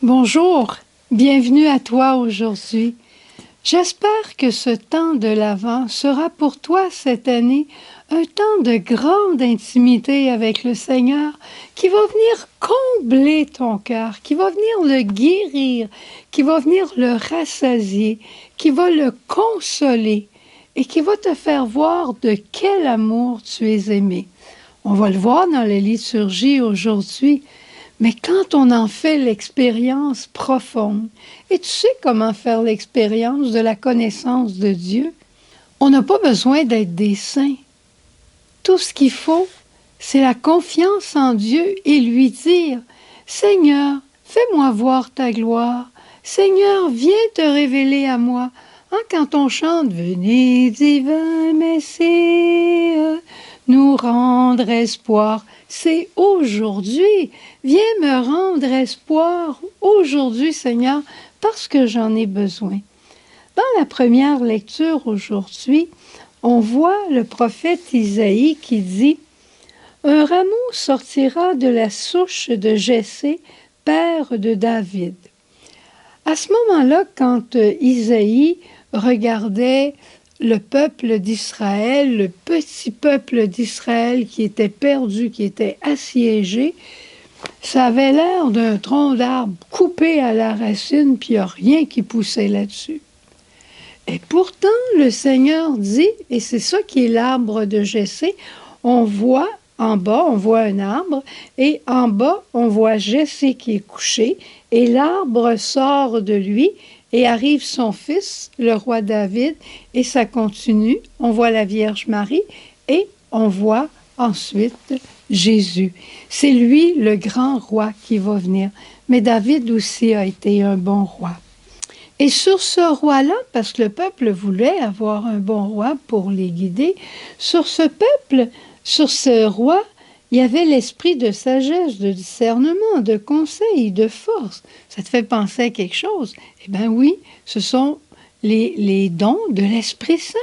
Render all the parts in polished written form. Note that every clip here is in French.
Bonjour, bienvenue à toi aujourd'hui. J'espère que ce temps de l'Avent sera pour toi cette année un temps de grande intimité avec le Seigneur qui va venir combler ton cœur, qui va venir le guérir, qui va venir le rassasier, qui va le consoler et qui va te faire voir de quel amour tu es aimé. On va le voir dans la liturgie aujourd'hui. Mais quand on en fait l'expérience profonde, et tu sais comment faire l'expérience de la connaissance de Dieu, on n'a pas besoin d'être des saints. Tout ce qu'il faut, c'est la confiance en Dieu et lui dire « Seigneur, fais-moi voir ta gloire. Seigneur, viens te révéler à moi. » Quand on chante « Venez, divin Messie, nous rendre espoir », c'est aujourd'hui. Viens me rendre espoir aujourd'hui, Seigneur, parce que j'en ai besoin. Dans la première lecture aujourd'hui, on voit le prophète Isaïe qui dit « Un rameau sortira de la souche de Jessé, père de David. » À ce moment-là, quand Isaïe regardait le peuple d'Israël, le petit peuple d'Israël qui était perdu, qui était assiégé, ça avait l'air d'un tronc d'arbre coupé à la racine, puis il n'y a rien qui poussait là-dessus. Et pourtant, le Seigneur dit, et c'est ça qui est l'arbre de Jessé, on voit en bas, on voit un arbre, et en bas, on voit Jessé qui est couché, et l'arbre sort de lui, et arrive son fils, le roi David, et ça continue. On voit la Vierge Marie, et on voit ensuite Jésus. C'est lui le grand roi qui va venir. Mais David aussi a été un bon roi. Et sur ce roi-là, parce que le peuple voulait avoir un bon roi pour les guider, sur ce peuple, sur ce roi, il y avait l'esprit de sagesse, de discernement, de conseil, de force. Ça te fait penser à quelque chose? Eh bien oui, ce sont les dons de l'Esprit Saint.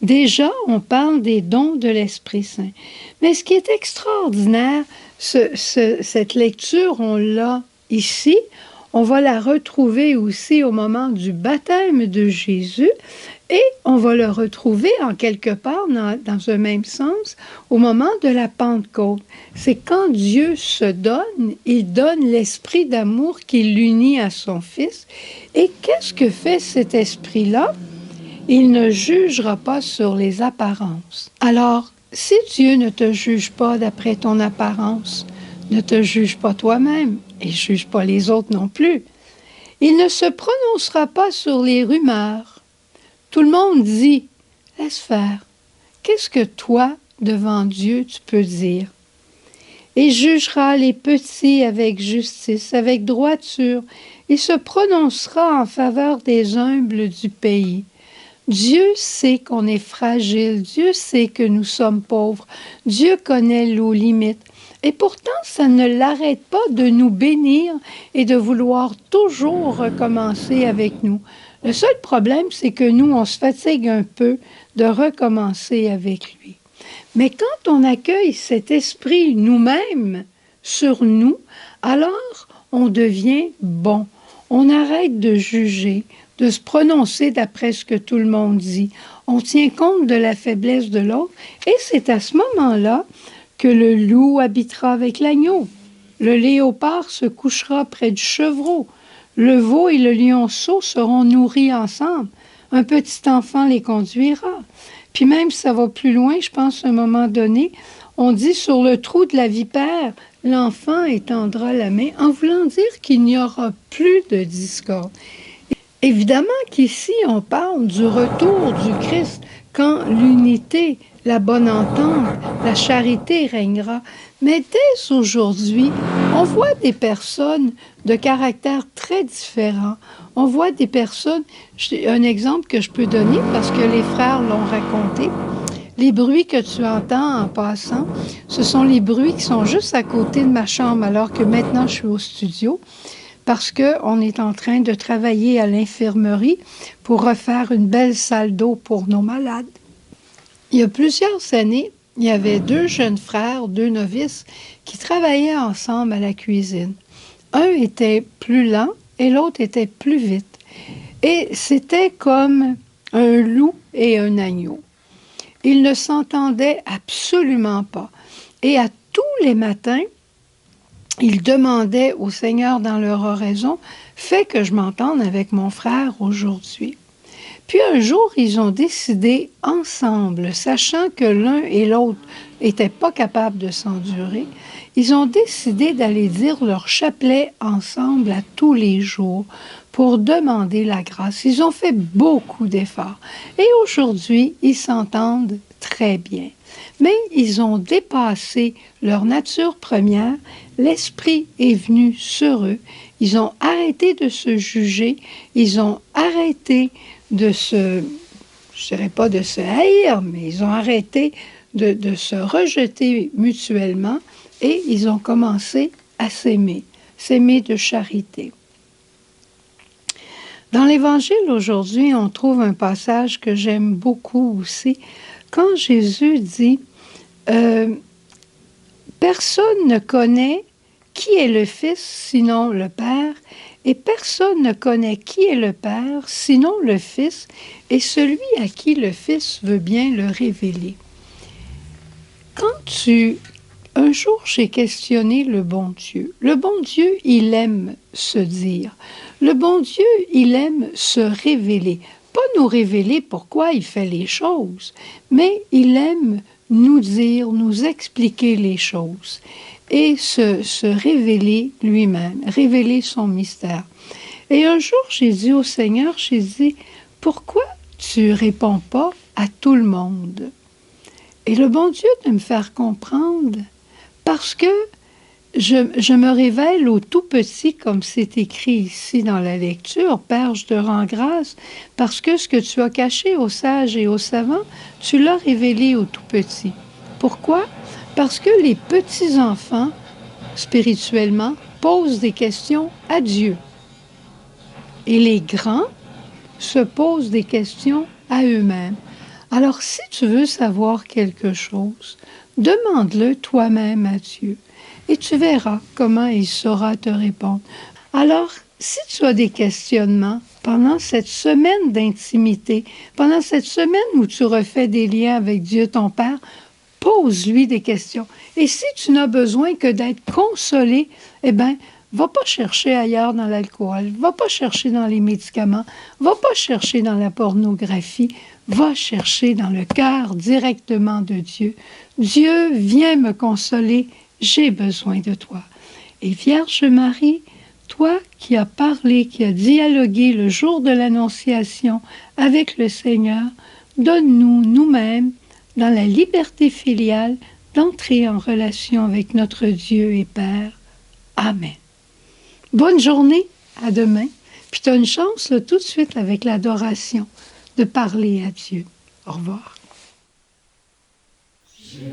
Déjà, on parle des dons de l'Esprit Saint. Mais ce qui est extraordinaire, cette lecture, on l'a ici, on va la retrouver aussi au moment du baptême de Jésus et on va le retrouver en quelque part dans un même sens au moment de la Pentecôte. C'est quand Dieu se donne, il donne l'esprit d'amour qui l'unit à son Fils. Et qu'est-ce que fait cet esprit-là? Il ne jugera pas sur les apparences. Alors, si Dieu ne te juge pas d'après ton apparence, ne te juge pas toi-même et juge pas les autres non plus. Il ne se prononcera pas sur les rumeurs. Tout le monde dit, laisse faire. Qu'est-ce que toi, devant Dieu, tu peux dire? Et jugera les petits avec justice, avec droiture. Il se prononcera en faveur des humbles du pays. Dieu sait qu'on est fragile, Dieu sait que nous sommes pauvres, Dieu connaît nos limites. Et pourtant, ça ne l'arrête pas de nous bénir et de vouloir toujours recommencer avec nous. Le seul problème, c'est que nous, on se fatigue un peu de recommencer avec lui. Mais quand on accueille cet esprit nous-mêmes sur nous, alors on devient bon. On arrête de juger, de se prononcer d'après ce que tout le monde dit. On tient compte de la faiblesse de l'autre et c'est à ce moment-là que le loup habitera avec l'agneau. Le léopard se couchera près du chevreau. Le veau et le lionceau seront nourris ensemble. Un petit enfant les conduira. Puis même si ça va plus loin, je pense à un moment donné, on dit sur le trou de la vipère, l'enfant étendra la main en voulant dire qu'il n'y aura plus de discorde. Évidemment qu'ici, on parle du retour du Christ quand l'unité, la bonne entente, la charité régnera. Mais dès aujourd'hui, on voit des personnes de caractère très différents. On voit des personnes, un exemple que je peux donner parce que les frères l'ont raconté, les bruits que tu entends en passant, ce sont les bruits qui sont juste à côté de ma chambre alors que maintenant je suis au studio. Parce qu'on est en train de travailler à l'infirmerie pour refaire une belle salle d'eau pour nos malades. Il y a plusieurs années, il y avait deux jeunes frères, deux novices, qui travaillaient ensemble à la cuisine. Un était plus lent et l'autre était plus vite. Et c'était comme un loup et un agneau. Ils ne s'entendaient absolument pas. Et à tous les matins, ils demandaient au Seigneur dans leur oraison, « Fais que je m'entende avec mon frère aujourd'hui. » Puis un jour, ils ont décidé ensemble, sachant que l'un et l'autre n'étaient pas capables de s'endurer, ils ont décidé d'aller dire leur chapelet ensemble à tous les jours pour demander la grâce. Ils ont fait beaucoup d'efforts et aujourd'hui, ils s'entendent très bien. Mais ils ont dépassé leur nature première, l'Esprit est venu sur eux, ils ont arrêté de se juger, ils ont arrêté de se, je dirais pas de se haïr, mais ils ont arrêté de se rejeter mutuellement et ils ont commencé à s'aimer de charité. Dans l'Évangile aujourd'hui, on trouve un passage que j'aime beaucoup aussi, quand Jésus dit personne ne connaît qui est le Fils sinon le Père, et personne ne connaît qui est le Père sinon le Fils, et celui à qui le Fils veut bien le révéler. Un jour, j'ai questionné le bon Dieu. Le bon Dieu, il aime se dire. Le bon Dieu, il aime se révéler. Pas nous révéler pourquoi il fait les choses, mais il aime nous dire, nous expliquer les choses et se révéler lui-même, révéler son mystère. Et un jour, j'ai dit au Seigneur, j'ai dit, pourquoi tu réponds pas à tout le monde? Et le bon Dieu de me faire comprendre, parce que je me révèle au tout petit, comme c'est écrit ici dans la lecture. Père, je te rends grâce, parce que ce que tu as caché aux sages et aux savants, tu l'as révélé au tout petit. Pourquoi? Parce que les petits-enfants, spirituellement, posent des questions à Dieu. Et les grands se posent des questions à eux-mêmes. Alors, si tu veux savoir quelque chose, demande-le toi-même à Dieu et tu verras comment il saura te répondre. Alors, si tu as des questionnements pendant cette semaine d'intimité, pendant cette semaine où tu refais des liens avec Dieu, ton Père, pose-lui des questions. Et si tu n'as besoin que d'être consolé, eh bien, va pas chercher ailleurs dans l'alcool, va pas chercher dans les médicaments, va pas chercher dans la pornographie, va chercher dans le cœur directement de Dieu. Dieu, viens me consoler, j'ai besoin de toi. Et Vierge Marie, toi qui as parlé, qui as dialogué le jour de l'Annonciation avec le Seigneur, donne-nous nous-mêmes, dans la liberté filiale, d'entrer en relation avec notre Dieu et Père. Amen. Bonne journée, à demain. Puis tu as une chance là, tout de suite avec l'adoration de parler à Dieu. Au revoir. Jésus,